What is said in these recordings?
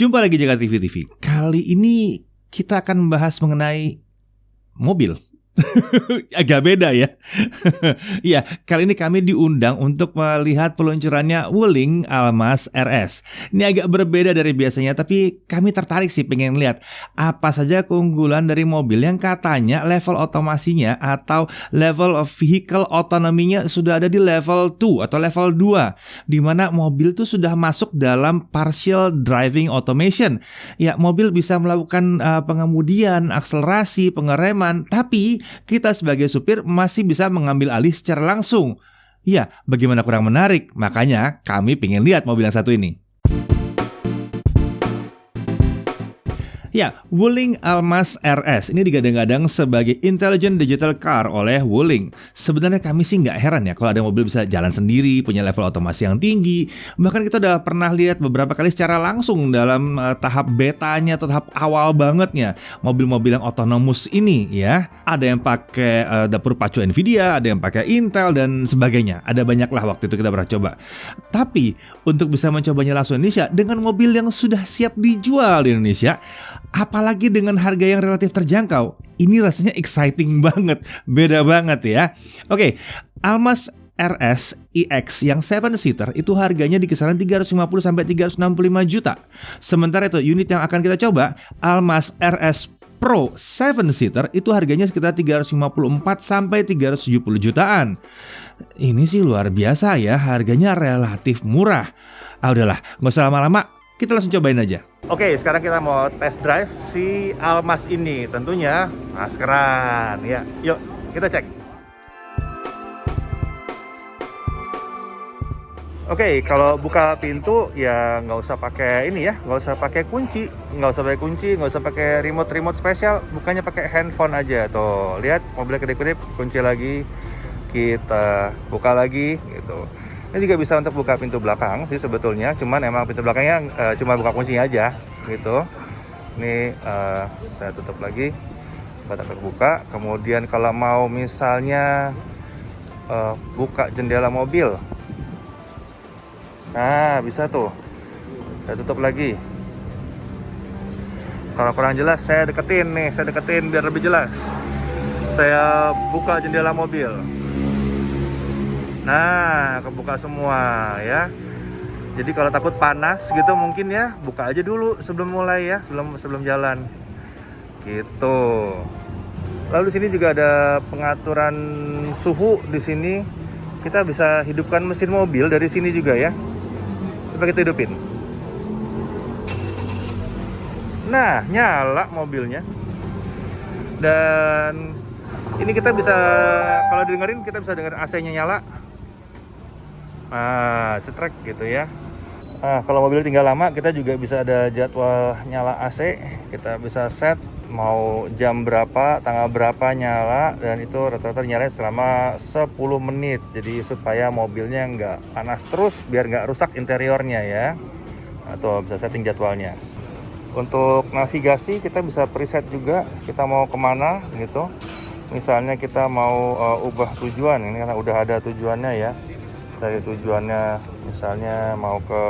Jumpa lagi Jagat Review TV. Kali ini kita akan membahas mengenai mobil. Agak beda ya. Iya, kali ini kami diundang untuk melihat peluncurannya Wuling Almaz RS. Ini agak berbeda dari biasanya, tapi kami tertarik sih pengen lihat apa saja keunggulan dari mobil yang katanya level otomasinya atau level of vehicle autonominya sudah ada di level 2 atau level 2, di mana mobil tuh sudah masuk dalam partial driving automation. Ya, mobil bisa melakukan pengemudian, akselerasi, pengereman, tapi kita sebagai supir masih bisa mengambil alih secara langsung. Ya, bagaimana kurang menarik? Makanya kami pengen lihat mobil yang satu ini. Ya, Wuling Almaz RS ini digadang-gadang sebagai intelligent digital car oleh Wuling. Sebenarnya kami sih nggak heran ya kalau ada mobil bisa jalan sendiri, punya level otomasi yang tinggi. Bahkan kita udah pernah lihat beberapa kali secara langsung dalam tahap betanya atau tahap awal bangetnya mobil-mobil yang otonomus ini ya. Ada yang pakai dapur pacu Nvidia, ada yang pakai Intel dan sebagainya. Ada banyak lah waktu itu kita pernah coba. Tapi untuk bisa mencobanya langsung di Indonesia dengan mobil yang sudah siap dijual di Indonesia, apalagi dengan harga yang relatif terjangkau, ini rasanya exciting banget, beda banget ya. Oke, Almaz RS EX yang 7-seater itu harganya di kisaran 350 sampai 365 juta. Sementara itu unit yang akan kita coba, Almaz RS Pro 7-seater itu harganya sekitar 354 sampai 370 jutaan. Ini sih luar biasa ya, harganya relatif murah. Udahlah, nggak usah lama-lama, kita langsung cobain aja. Oke, sekarang kita mau test drive si Almaz ini. Tentunya maskeran ya. Yuk, kita cek. Oke, kalau buka pintu ya nggak usah pakai ini ya, nggak usah pakai kunci, nggak usah pakai remote spesial, bukannya pakai handphone aja. Tuh, lihat mobilnya kedip-kedip, kunci lagi, kita buka lagi gitu. Ini juga bisa untuk buka pintu belakang sih sebetulnya, cuman emang pintu belakangnya cuma buka kuncinya aja gitu. Ini saya tutup lagi, batak terbuka. Kemudian kalau mau misalnya buka jendela mobil, nah bisa tuh, saya tutup lagi. Kalau kurang jelas saya deketin biar lebih jelas. Saya buka jendela mobil. Nah, kebuka semua ya. Jadi kalau takut panas gitu mungkin ya, buka aja dulu sebelum mulai ya, sebelum jalan. Gitu. Lalu di sini juga ada pengaturan suhu di sini. Kita bisa hidupkan mesin mobil dari sini juga ya. Coba kita hidupin. Nah, nyala mobilnya. Dan ini kita bisa, kalau didengerin kita bisa dengar AC-nya nyala. Cetrek gitu ya. Kalau mobil tinggal lama, kita juga bisa ada jadwal nyala AC. Kita bisa set mau jam berapa, tanggal berapa nyala, dan itu rata-rata nyala selama 10 menit. Jadi supaya mobilnya nggak panas terus, biar nggak rusak interiornya ya. Atau bisa setting jadwalnya. Untuk navigasi kita bisa preset juga, kita mau kemana gitu. Misalnya kita mau ubah tujuan, ini karena udah ada tujuannya ya. Dari tujuannya misalnya mau ke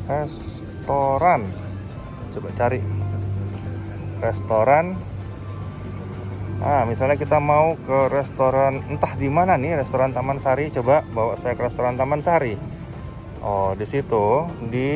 restoran, coba cari restoran. Misalnya kita mau ke restoran entah di mana nih, restoran Taman Sari, coba bawa saya ke restoran Taman Sari. Oh, di situ di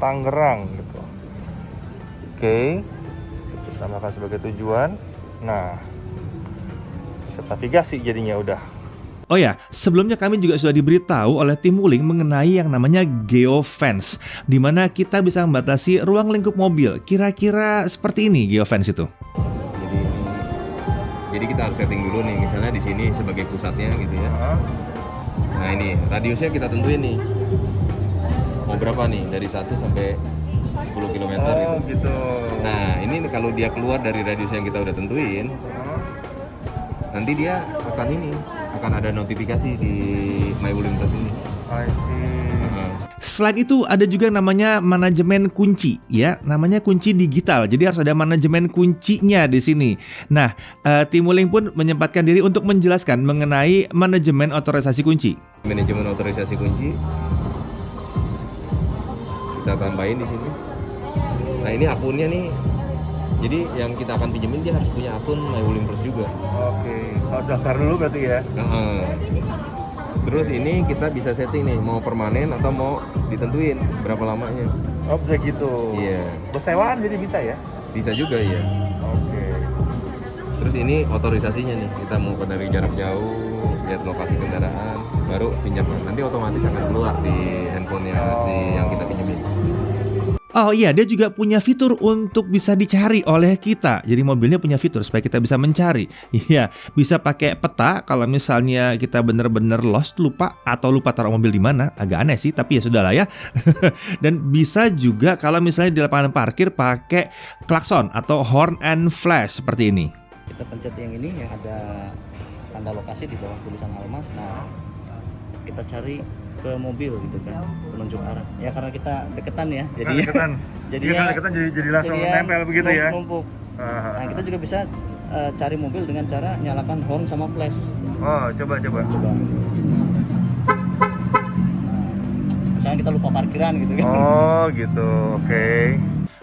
Tangerang gitu. Oke, kita samakan sebagai tujuan. Nah, bisa navigasi jadinya udah. Oh ya, sebelumnya kami juga sudah diberitahu oleh tim Wuling mengenai yang namanya geofence, di mana kita bisa membatasi ruang lingkup mobil. Kira-kira seperti ini geofence itu. Jadi kita harus setting dulu nih, misalnya di sini sebagai pusatnya gitu ya. Nah ini radiusnya kita tentuin nih. Mau berapa nih? Dari 1 sampai 10 km gitu. Nah ini kalau dia keluar dari radius yang kita udah tentuin, nanti dia akan ada notifikasi di My Wuling Plus ini. Selain itu ada juga namanya manajemen kunci ya, namanya kunci digital. Jadi harus ada manajemen kuncinya di sini. Nah, tim Wuling pun menyempatkan diri untuk menjelaskan mengenai manajemen otorisasi kunci. Manajemen otorisasi kunci. kita tambahin di sini. Nah ini akunnya nih, jadi yang kita akan pinjemin dia harus punya akun My Wuling Plus juga. Oke, harus daftar dulu berarti ya. Terus ini kita bisa setting nih, mau permanen atau mau ditentuin berapa lamanya. Oh bisa gitu. Iya. Bersewaan jadi bisa ya? Bisa juga ya. Oke. Terus ini otorisasinya nih, kita mau dari jarak jauh, lihat lokasi kendaraan, baru pinjaman. Nanti otomatis akan keluar di handphonenya si yang kita pinjemin. Oh iya, dia juga punya fitur untuk bisa dicari oleh kita. Jadi mobilnya punya fitur supaya kita bisa mencari. Iya, bisa pakai peta kalau misalnya kita bener-bener lost, lupa taruh mobil di mana. Agak aneh sih, tapi ya sudahlah ya. Dan bisa juga kalau misalnya di lapangan parkir pakai klakson atau horn and flash seperti ini. Kita pencet yang ini yang ada tanda lokasi di bawah tulisan Almas. Nah, kita cari ke mobil gitu kan, penunjuk arah. Ya karena kita deketan ya, jadi jadi langsung nempel begitu ya. Numpuk. Nah, kita juga bisa cari mobil dengan cara nyalakan horn sama flash. Oh, coba. Nah, misalnya kita lupa parkiran gitu kan. Oh, gitu.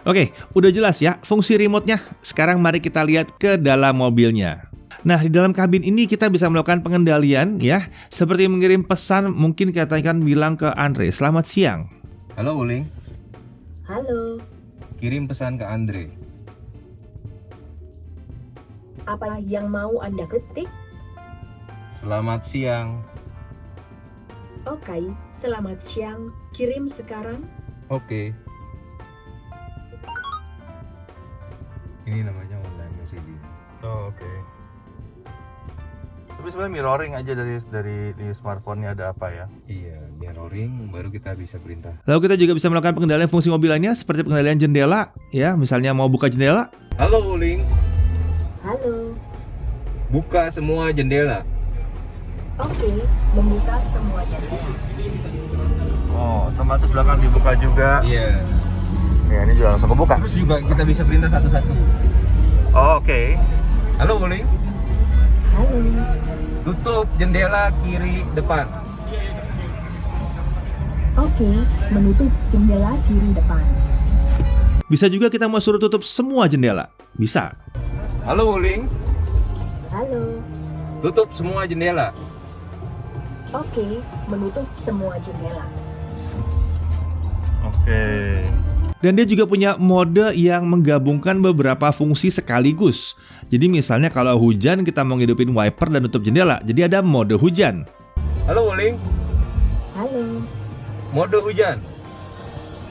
Oke, udah jelas ya fungsi remote-nya. Sekarang mari kita lihat ke dalam mobilnya. Nah, di dalam kabin ini kita bisa melakukan pengendalian ya, seperti mengirim pesan, mungkin katakan bilang ke Andre, "Selamat siang." Halo Wuling, Halo, kirim pesan ke Andre. apa yang mau Anda ketik? Selamat siang. Oke, selamat siang. Kirim sekarang. Oke. Ini namanya online messaging. Oh, oke. Tapi sebenarnya mirroring aja dari di smartphone-nya ada apa ya? Iya, mirroring baru kita bisa perintah. Lalu kita juga bisa melakukan pengendalian fungsi mobil lainnya seperti pengendalian jendela ya, misalnya mau buka jendela. Halo Wuling, Halo. buka semua jendela. Oke, membuka semua jendela. Oh, otomatis belakang dibuka juga. Iya. Ya, ini juga langsung kebuka. Terus juga kita bisa perintah satu-satu. Oh, oke. Halo Wuling, Halo. tutup jendela kiri depan. Oke, menutup jendela kiri depan. Bisa juga kita mau suruh tutup semua jendela. Bisa. Halo Wuling, Halo. tutup semua jendela. Oke, menutup semua jendela. Oke. Dan dia juga punya mode yang menggabungkan beberapa fungsi sekaligus. Jadi misalnya kalau hujan kita mau ngidupin wiper dan tutup jendela, jadi ada mode hujan. Halo Wuling, Halo. mode hujan.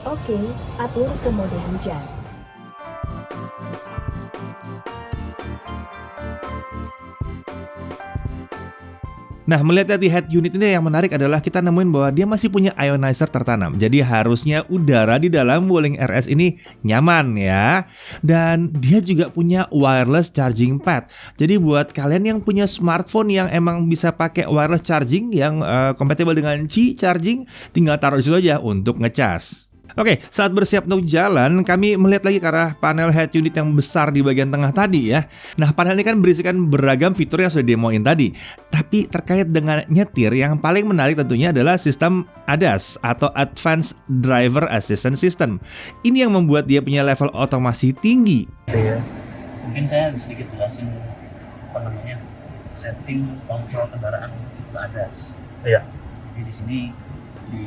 Oke, atur ke mode hujan. Nah, melihat di head unit ini yang menarik adalah kita nemuin bahwa dia masih punya ionizer tertanam. Jadi harusnya udara di dalam Wuling RS ini nyaman ya. Dan dia juga punya wireless charging pad. Jadi buat kalian yang punya smartphone yang emang bisa pakai wireless charging yang kompatibel dengan Qi charging, tinggal taruh di situ aja untuk ngecas. Oke, saat bersiap untuk jalan, kami melihat lagi ke arah panel head unit yang besar di bagian tengah tadi ya. Nah, panel ini kan berisikan beragam fitur yang sudah demoin tadi. Tapi terkait dengan nyetir, yang paling menarik tentunya adalah sistem ADAS atau Advanced Driver Assistance System. Ini yang membuat dia punya level otomasi tinggi. Mungkin saya sedikit jelasin apa namanya setting kontrol kendaraan untuk ADAS. Iya. Jadi di sini di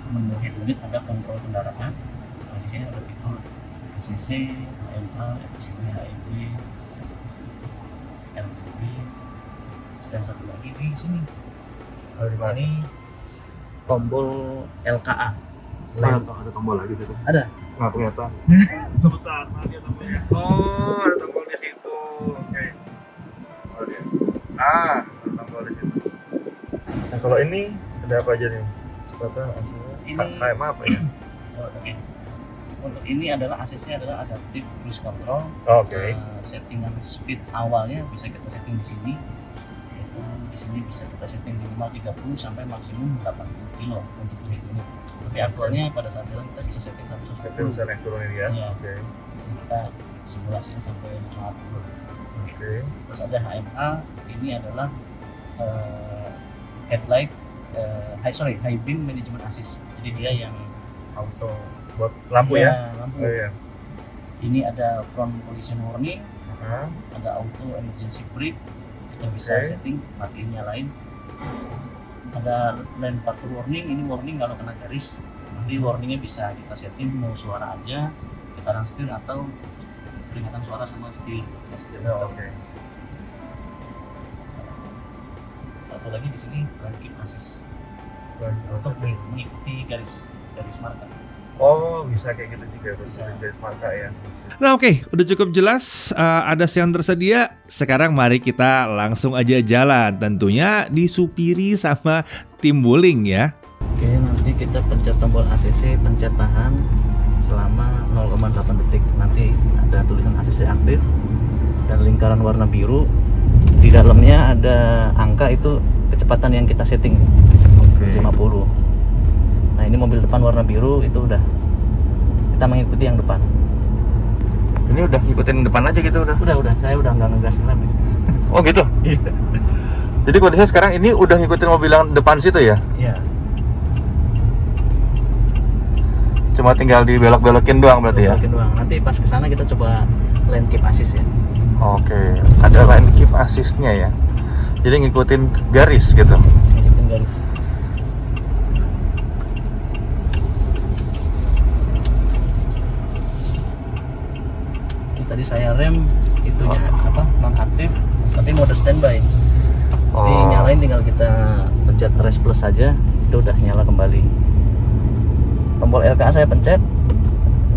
menu head unit ada kontrol kendaraan. Nah, di sini ada fitur ACC, HMA, FCW, HMB, LDB, dan satu lagi di sini. Ini tombol LKA. Ada tombol lagi situ. Ada. Nggak kelihatan. Sebentar, mana dia tombolnya? Oh, ada tombol di situ. Oke. Oh, dia. Ada tombol di situ. Nah, kalau ini ada apa aja nih? Ini apa ya? Oke. Untuk ini adalah ACC adalah adaptive cruise control. Oke. Settingan speed awalnya bisa kita setting di sini. Yaitu di sini bisa kita setting minimal 30 sampai maksimum 80 kilo untuk unit ini. Tapi aktualnya pada saat jalan kita bisa setting sampai 110. Bisa naik turunin ya. Iya. Oke. Kita simulasinya sampai 50. Oke. Terus ada HMA, ini adalah headlight high beam management assist. Jadi dia yang auto buat lampu ya. Lampu. Oh iya. Ini ada front collision warning, Hah? ada auto emergency brake, kita bisa Oke. setting matiin nyalain. Ada lane departure warning, ini warning kalau kena garis. Nanti warningnya bisa kita setting mau suara aja, getaran setir atau peringatan suara sama setir. Oke. Satu lagi di sini lane keep assist untuk mengikuti garis marka. Oh, bisa kayak gitu juga, Bisa. garis marka ya. Nah oke, udah cukup jelas ada yang tersedia. Sekarang mari kita langsung aja jalan. Tentunya disupiri sama tim Wuling ya. Oke, nanti kita pencet tombol ACC, pencet tahan selama 0,8 detik. Nanti ada tulisan ACC aktif dan lingkaran warna biru. Di dalamnya ada angka itu kecepatan yang kita setting, Oke. 50. Nah ini mobil depan warna biru itu udah kita mengikuti yang depan. Ini udah ngikutin depan aja gitu udah. Udah, saya udah nggak ngegas ngerem ya. Oh gitu. Jadi kondisinya sekarang ini udah ngikutin mobil yang depan situ ya. Iya. Cuma tinggal dibelok-belokin doang berarti ya. Belokin doang. Nanti pas kesana kita coba lane keep assist ya. Oke, ada lane keep assist-nya ya. Jadi ngikutin garis gitu. Ngikutin garis. Ini tadi saya rem itunya apa non aktif tapi mode standby. Jadi Oh. nyalain tinggal kita pencet rest plus saja itu udah nyala kembali. Tombol LKA saya pencet.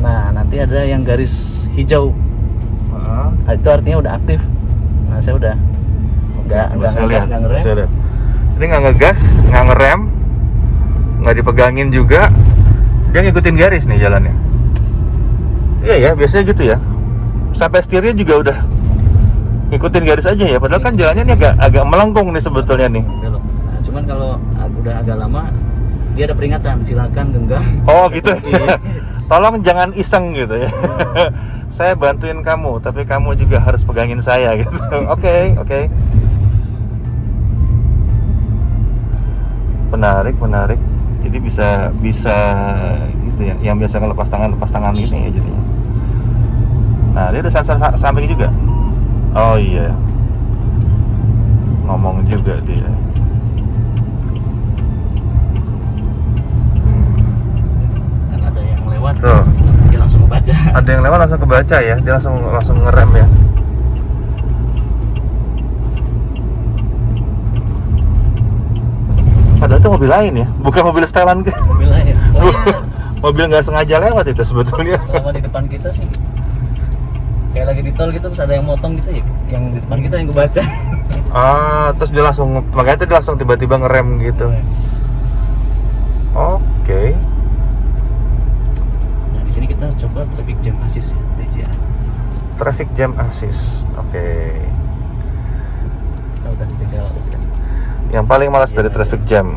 Nah nanti ada yang garis hijau. Nah, itu artinya udah aktif. Nah saya udah nggak Saya ngegas lihat, nggak ngerem. saya lihat. Ini nggak ngegas, nggak ngerem, nggak dipegangin juga. Dia ngikutin garis nih jalannya. Iya ya, biasanya gitu ya. Sampai setirnya juga udah ngikutin garis aja ya. Padahal kan jalannya ini agak melengkung nih sebetulnya nih. Belok. Nah, cuman kalau udah agak lama dia ada peringatan silakan genggam. Oh gitu. Iya. Tolong jangan iseng gitu ya. Saya bantuin kamu, tapi kamu juga harus pegangin saya gitu. Oke. Menarik. Jadi bisa gitu ya. Yang biasa ngelepas tangan ini ya jadinya. Nah, dia udah sensor samping juga. Oh iya. Ngomong juga dia. Kan ada yang lewat Tuh. dia langsung baca. Ada yang lewat langsung kebaca ya. Dia langsung ngerem ya. Padahal itu mobil lain ya, bukan mobil setelan. Mobil lain. Pokoknya Mobil nggak sengaja lewat itu sebetulnya. selama di depan kita sih kayak lagi di tol gitu terus ada yang motong gitu ya, yang di depan kita yang kebaca. Terus dia makanya dia langsung tiba-tiba ngerem gitu. Oke. Nah di sini kita coba traffic jam assist ya, TJA. Traffic jam assist. Oke. Kita udah tinggal Yang paling malas dari Iya, traffic jam.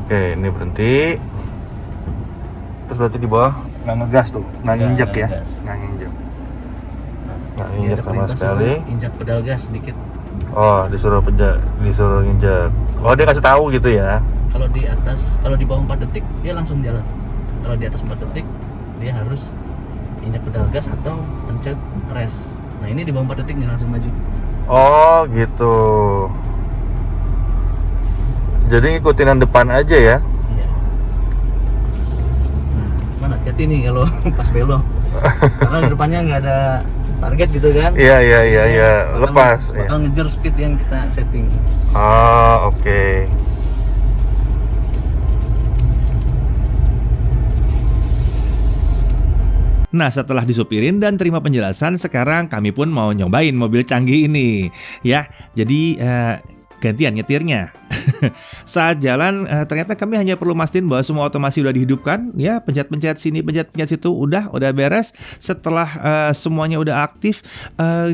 Oke, ini berhenti. Terus berarti di bawah nggak ngegas tuh, nggak nginjek ya, ngegas. nggak nginjek. Nggak Ini nginjek ada sama perintah sekali. suruh injak pedal gas sedikit. Oh, disuruh nginjek. Oh, dia kasih tahu gitu ya. Kalau di bawah 4 detik dia langsung jalan. Kalau di atas 4 detik dia harus injak pedal gas atau pencet rest. Nah ini di bawah 4 detik nih langsung maju. Oh, gitu. Jadi ngikutin yang depan aja ya. Iya. Nah, mana hati-hati nih kalau pas belok. Karena di depannya nggak ada target gitu kan. Iya. Bakal- Lepas. Bakal ngejar speed yang kita setting. Oh, oke. Nah, setelah disupirin dan terima penjelasan, sekarang kami pun mau nyobain mobil canggih ini. Ya, jadi gantian nyetirnya. Saat jalan ternyata kami hanya perlu mastiin bahwa semua otomasi udah dihidupkan. Ya, pencet-pencet sini, pencet-pencet situ, udah beres. Setelah semuanya udah aktif,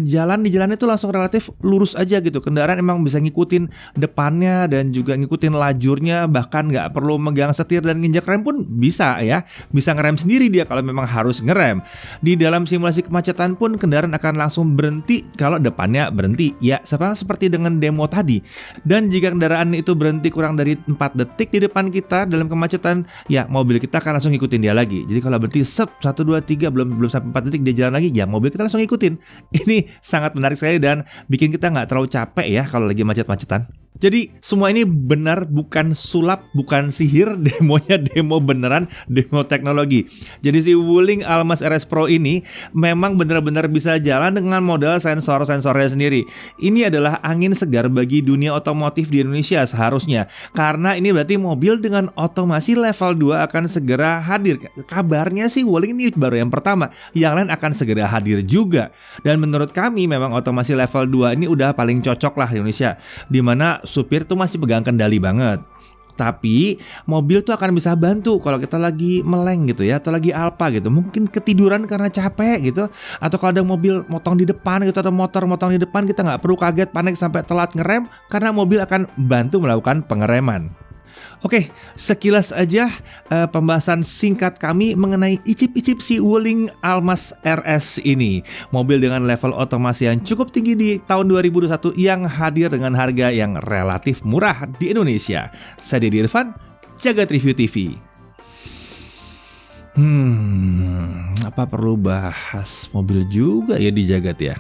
di jalan itu langsung relatif lurus aja gitu. Kendaraan emang bisa ngikutin depannya dan juga ngikutin lajurnya, bahkan nggak perlu megang setir dan nginjek rem pun bisa ya. Bisa ngerem sendiri dia kalau memang harus ngerem. Di dalam simulasi kemacetan pun kendaraan akan langsung berhenti kalau depannya berhenti. Ya, seperti dengan demo tadi. Dan jika kendaraan itu berhenti kurang dari 4 detik di depan kita dalam kemacetan, ya mobil kita akan langsung ngikutin dia lagi. Jadi kalau berhenti 1, 2, 3 belum sampai 4 detik dia jalan lagi, ya mobil kita langsung ngikutin. Ini sangat menarik sekali dan bikin kita nggak terlalu capek ya kalau lagi macet-macetan. Jadi semua ini benar, bukan sulap, bukan sihir, demonya demo beneran, demo teknologi. Jadi si Wuling Almaz RS Pro ini memang benar-benar bisa jalan dengan modal sensor-sensornya sendiri. Ini adalah angin segar bagi dunia otomotif di Indonesia seharusnya. Karena ini berarti mobil dengan otomasi level 2 akan segera hadir. Kabarnya sih Wuling ini baru yang pertama, yang lain akan segera hadir juga. Dan menurut kami memang otomasi level 2 ini udah paling cocok lah di Indonesia, dimana supir tuh masih pegang kendali banget. Tapi mobil tuh akan bisa bantu kalau kita lagi meleng gitu ya, atau lagi alpa gitu, mungkin ketiduran karena capek gitu, atau kalau ada mobil motong di depan gitu, atau motor motong di depan, kita nggak perlu kaget panik sampai telat ngerem, karena mobil akan bantu melakukan pengereman. Oke, sekilas aja pembahasan singkat kami mengenai icip-icip si Wuling Almaz RS ini. Mobil dengan level otomasi yang cukup tinggi di tahun 2021 yang hadir dengan harga yang relatif murah di Indonesia. Saya Deddy Irfan, Jagat Review TV. Apa perlu bahas mobil juga ya di Jagat ya?